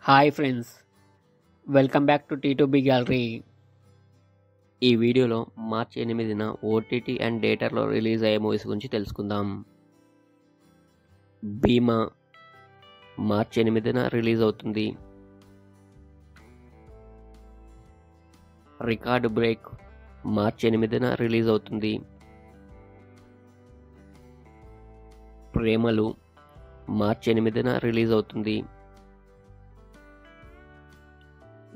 Hi friends, welcome back to T2B gallery. ఈ వీడియోలో March 8న ఓటీటీ అండ్ థియేటర్లో రిలీజ్ అయ్యే మూవీస్ గురించి తెలుసుకుందాం. భీమా మార్చి 8న రిలీజ్ అవుతుంది. రికార్డ్ బ్రేక్ మార్చి 8న రిలీజ్ అవుతుంది. ప్రేమలు మార్చి 8న రిలీజ్ అవుతుంది.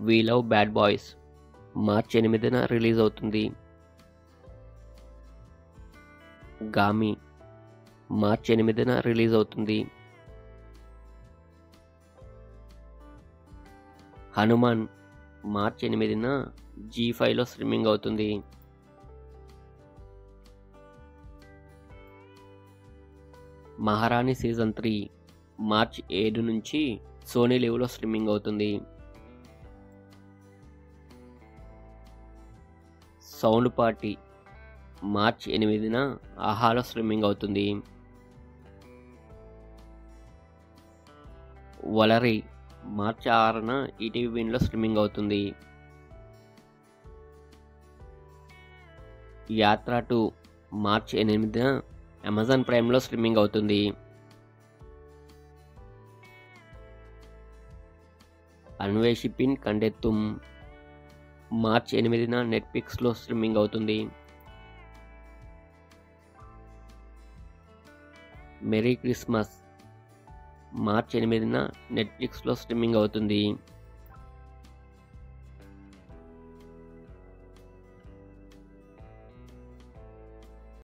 We love bad boys March 8న రిలీజ్ అవుతుంది. గామి మార్చి 8న రిలీజ్ అవుతుంది. హనుమాన్ మార్చి 8న జీ5లో స్ట్రీమింగ్ అవుతుంది. మహారాణి సీజన్ 3 మార్చి 7 నుంచి సోనీ లివ్లో స్ట్రీమింగ్ అవుతుంది. సౌండ్ పార్టీ మార్చి 8న ఆహాలో స్ట్రీమింగ్ అవుతుంది. వలరి మార్చి 6న ఈటీవీ విన్లో స్ట్రీమింగ్ అవుతుంది. యాత్ర 2 మార్చి 8న అమెజాన్ ప్రైమ్లో స్ట్రీమింగ్ అవుతుంది. అన్వేషి పిన్ కండెత్తుం మార్చి 8న నెట్ఫ్లిక్స్లో స్ట్రీమింగ్ అవుతుంది. మెరీ క్రిస్మస్ మార్చి 8న నెట్ఫ్లిక్స్లో స్ట్రీమింగ్ అవుతుంది.